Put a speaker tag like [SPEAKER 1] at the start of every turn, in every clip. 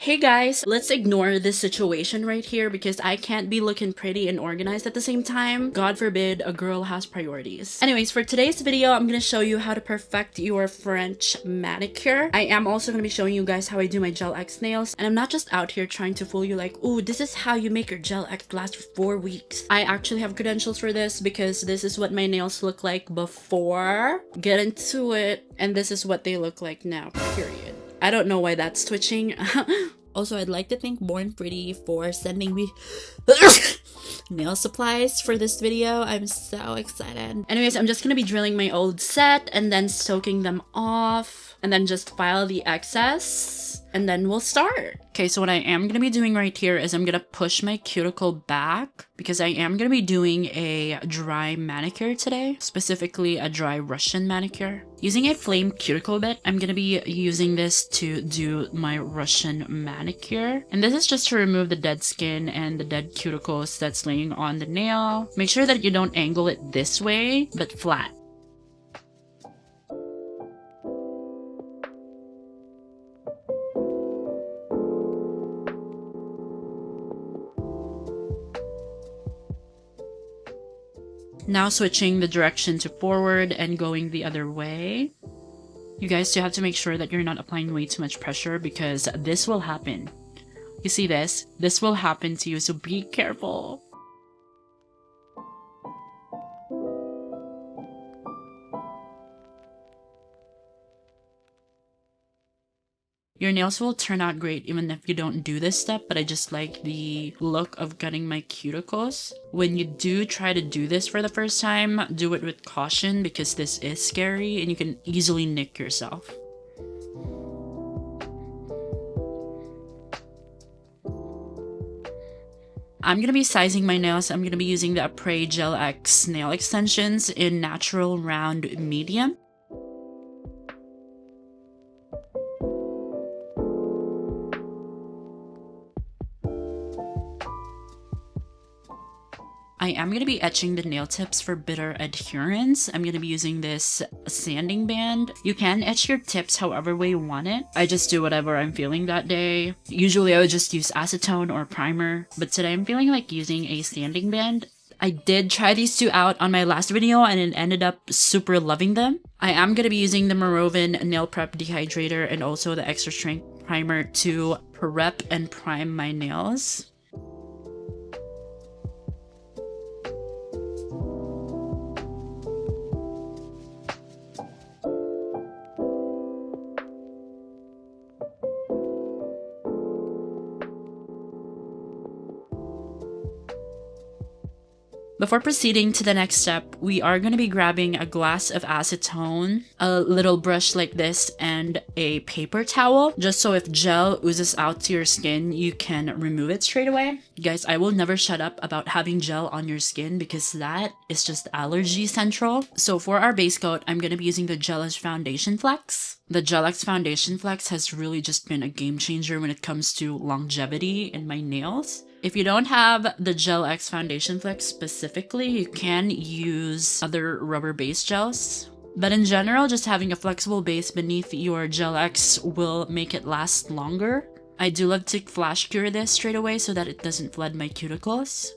[SPEAKER 1] Hey guys, let's ignore this situation right here because I can't be looking pretty and organized at the same time. God forbid a girl has priorities. Anyways, for today's video, I'm gonna show you how to perfect your French manicure. I am also gonna be showing you guys how I do my Gel X nails, and I'm not just out here trying to fool you like, ooh, this is how you make your Gel X last for 4 weeks. I actually have credentials for this because this is what my nails look like before. Get into it, and this is what they look like now, period. I don't know why that's twitching. Also, I'd like to thank Born Pretty for sending me nail supplies for this video. I'm so excited. Anyways, I'm just gonna be drilling my old set and then soaking them off and then just file the excess and then we'll start. Okay, so what I am gonna be doing right here is I'm gonna push my cuticle back because I am gonna be doing a dry manicure today, specifically a dry Russian manicure. Using a flame cuticle bit, I'm gonna be using this to do my Russian manicure. And this is just to remove the dead skin and the dead cuticles that's laying on the nail. Make sure that you don't angle it this way, but flat. Now switching the direction to forward and going the other way. You guys do have to make sure that you're not applying way too much pressure because this will happen. You see this? This will happen to you, so be careful. Your nails will turn out great even if you don't do this step, but I just like the look of cutting my cuticles. When you do try to do this for the first time, do it with caution because this is scary and you can easily nick yourself. I'm gonna be sizing my nails. I'm gonna be using the Apres Gel X nail extensions in natural round medium. I am going to be etching the nail tips for better adherence. I'm going to be using this sanding band. You can etch your tips however way you want it. I just do whatever I'm feeling that day. Usually I would just use acetone or primer, but today I'm feeling like using a sanding band. I did try these two out on my last video and it ended up super loving them. I am going to be using the Morovin Nail Prep Dehydrator and also the Extra Strength Primer to prep and prime my nails. Before proceeding to the next step, we are going to be grabbing a glass of acetone, a little brush like this, and a paper towel, just so if gel oozes out to your skin, you can remove it straight away. Guys, I will never shut up about having gel on your skin because that is just allergy central. So for our base coat, I'm going to be using the Gel X Foundation Flex. The Gel X Foundation Flex has really just been a game changer when it comes to longevity in my nails. If you don't have the Gel X Foundation Flex specifically, you can use other rubber-based gels. But in general, just having a flexible base beneath your Gel X will make it last longer. I do love to flash cure this straight away so that it doesn't flood my cuticles.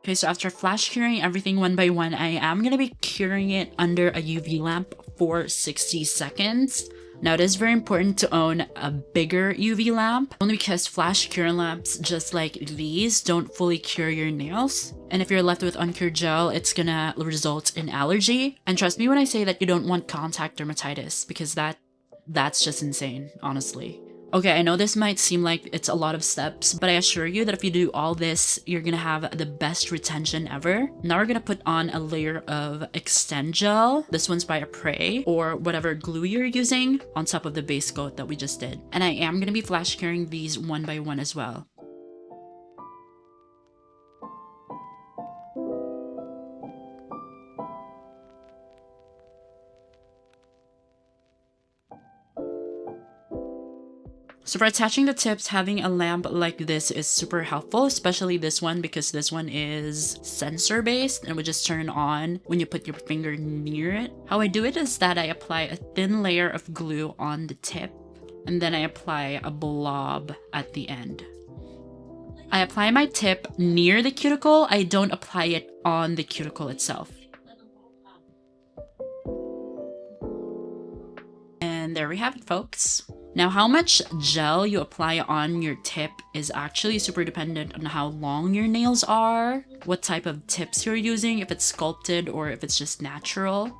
[SPEAKER 1] Okay, so after flash curing everything one by one, I am going to be curing it under a UV lamp for 60 seconds. Now, it is very important to own a bigger UV lamp, only because flash cure lamps, just like these, don't fully cure your nails. And if you're left with uncured gel, it's gonna result in allergy. And trust me when I say that you don't want contact dermatitis, because that's just insane, honestly. Okay, I know this might seem like it's a lot of steps, but I assure you that if you do all this, you're gonna have the best retention ever. Now we're gonna put on a layer of Extend Gel. This one's by Apres, or whatever glue you're using, on top of the base coat that we just did. And I am gonna be flash curing these one by one as well. So for attaching the tips, having a lamp like this is super helpful, especially this one because this one is sensor based and would just turn on when you put your finger near it. How I do it is that I apply a thin layer of glue on the tip and then I apply a blob at the end. I apply my tip near the cuticle, I don't apply it on the cuticle itself. And there we have it, folks. Now, how much gel you apply on your tip is actually super dependent on how long your nails are, what type of tips you're using, if it's sculpted or if it's just natural.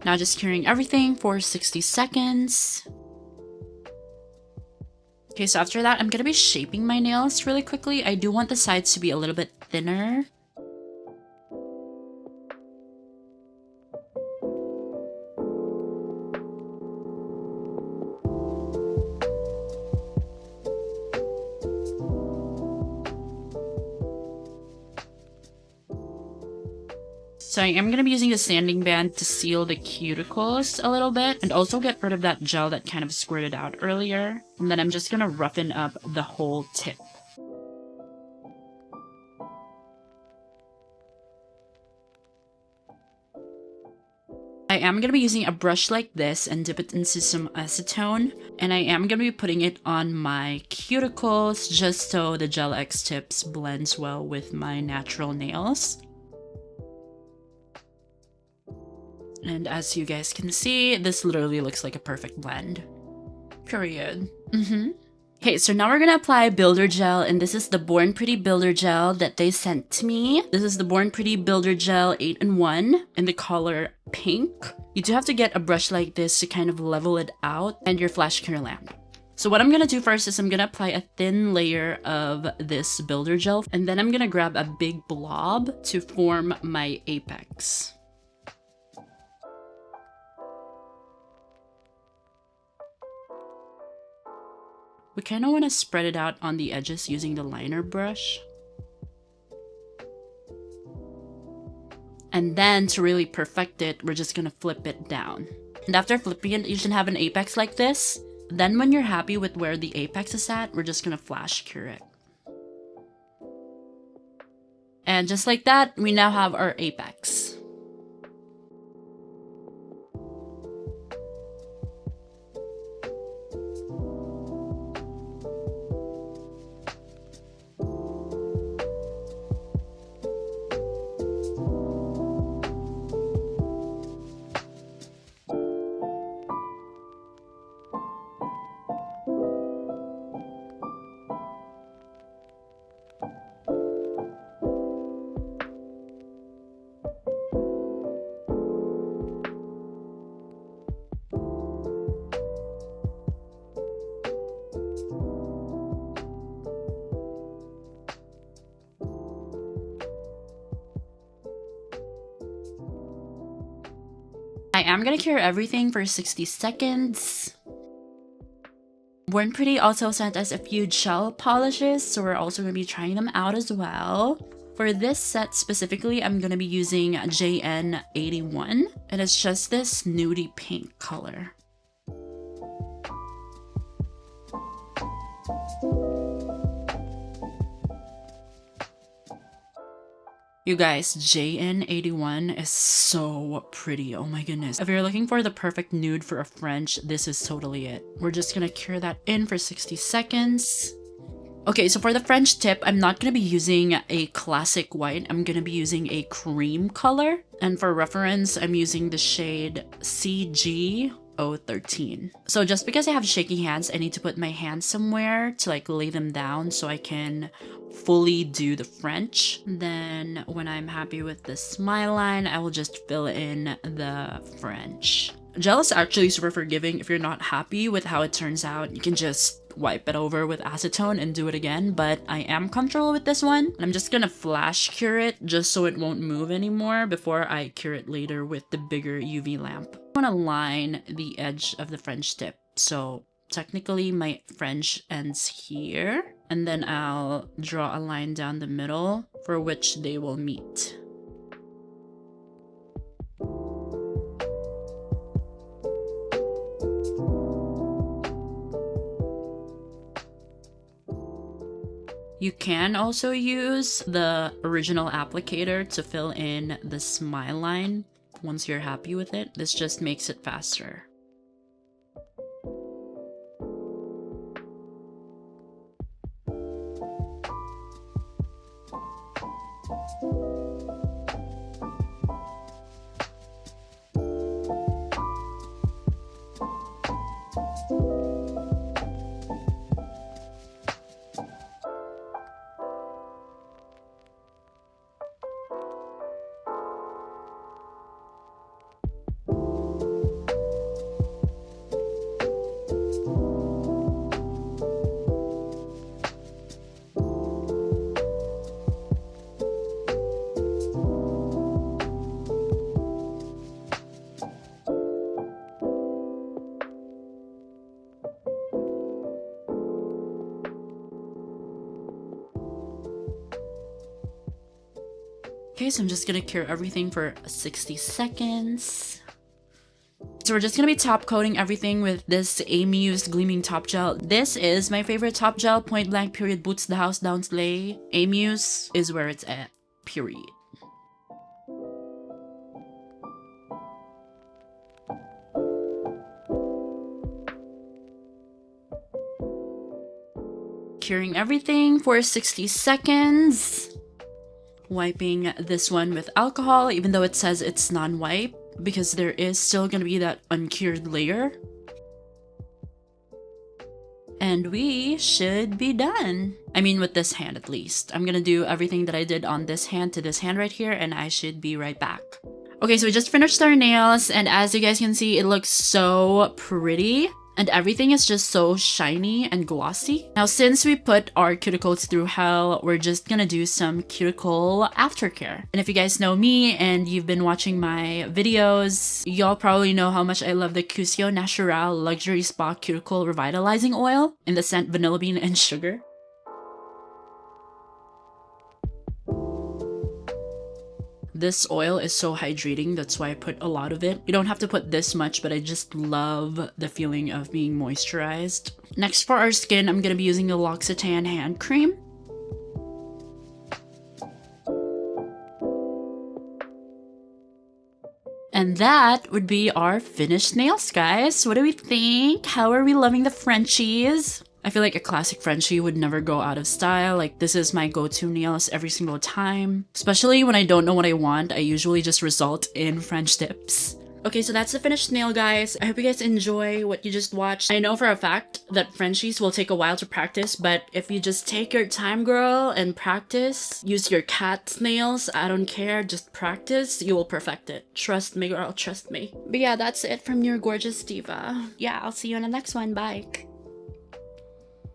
[SPEAKER 1] Now just curing everything for 60 seconds. Okay, so after that, I'm gonna be shaping my nails really quickly. I do want the sides to be a little bit thinner. So I am going to be using the sanding band to seal the cuticles a little bit and also get rid of that gel that kind of squirted out earlier. And then I'm just going to roughen up the whole tip. I am going to be using a brush like this and dip it into some acetone. And I am going to be putting it on my cuticles just so the Gel X tips blends well with my natural nails. And as you guys can see, this literally looks like a perfect blend. Period. Okay, so now we're gonna apply Builder Gel, and this is the Born Pretty Builder Gel that they sent to me. This is the Born Pretty Builder Gel 8-in-1 in the color pink. You do have to get a brush like this to kind of level it out and your flash cure lamp. So what I'm gonna do first is I'm gonna apply a thin layer of this Builder Gel, and then I'm gonna grab a big blob to form my apex. We kind of want to spread it out on the edges using the liner brush. And then to really perfect it, we're just going to flip it down. And after flipping it, you should have an apex like this. Then when you're happy with where the apex is at, we're just going to flash cure it. And just like that, we now have our apex. I am gonna cure everything for 60 seconds. Born Pretty also sent us a few gel polishes, so we're also gonna be trying them out as well. For this set specifically, I'm gonna be using JN81, and it's just this nudie pink color. You guys, JN81 is so pretty. Oh my goodness. If you're looking for the perfect nude for a French, this is totally it. We're just gonna cure that in for 60 seconds. Okay, so for the French tip, I'm not gonna be using a classic white. I'm gonna be using a cream color. And for reference, I'm using the shade CG 013. So just because I have shaky hands, I need to put my hands somewhere to like lay them down so I can fully do the French. Then when I'm happy with the smile line, I will just fill in the French. Gel is actually super forgiving. If you're not happy with how it turns out, you can just wipe it over with acetone and do it again, but I am comfortable with this one. I'm just gonna flash cure it just so it won't move anymore before I cure it later with the bigger UV lamp. I want to line the edge of the French tip, so technically my French ends here, and then I'll draw a line down the middle for which they will meet. You can also use the original applicator to fill in the smile line once you're happy with it. This just makes it faster. Okay, so I'm just gonna cure everything for 60 seconds. So we're just gonna be top coating everything with this Amuse Gleaming Top Gel. This is my favorite top gel, point blank period, boots the house down slay. Amuse is where it's at, period. Curing everything for 60 seconds. Wiping this one with alcohol, even though it says it's non-wipe, because there is still gonna be that uncured layer. And we should be done. I mean, with this hand at least. I'm gonna do everything that I did on this hand to this hand right here, and I should be right back. Okay, so we just finished our nails, and as you guys can see, it looks so pretty. And everything is just so shiny and glossy. Now, since we put our cuticles through hell, we're just gonna do some cuticle aftercare. And if you guys know me and you've been watching my videos, y'all probably know how much I love the Cusio Natural Luxury Spa Cuticle Revitalizing Oil in the scent Vanilla Bean and Sugar. This oil is so hydrating, that's why I put a lot of it. You don't have to put this much, but I just love the feeling of being moisturized. Next for our skin, I'm gonna be using the L'Occitane hand cream. And that would be our finished nails, guys. What do we think? How are we loving the Frenchies? I feel like a classic Frenchie would never go out of style. Like, this is my go-to nails every single time. Especially when I don't know what I want, I usually just result in French tips. Okay, so that's the finished nail, guys. I hope you guys enjoy what you just watched. I know for a fact that Frenchies will take a while to practice, but if you just take your time, girl, and practice, use your cat's nails, I don't care, just practice, you will perfect it. Trust me, girl, trust me. But yeah, that's it from your gorgeous diva. Yeah, I'll see you in the next one. Bye.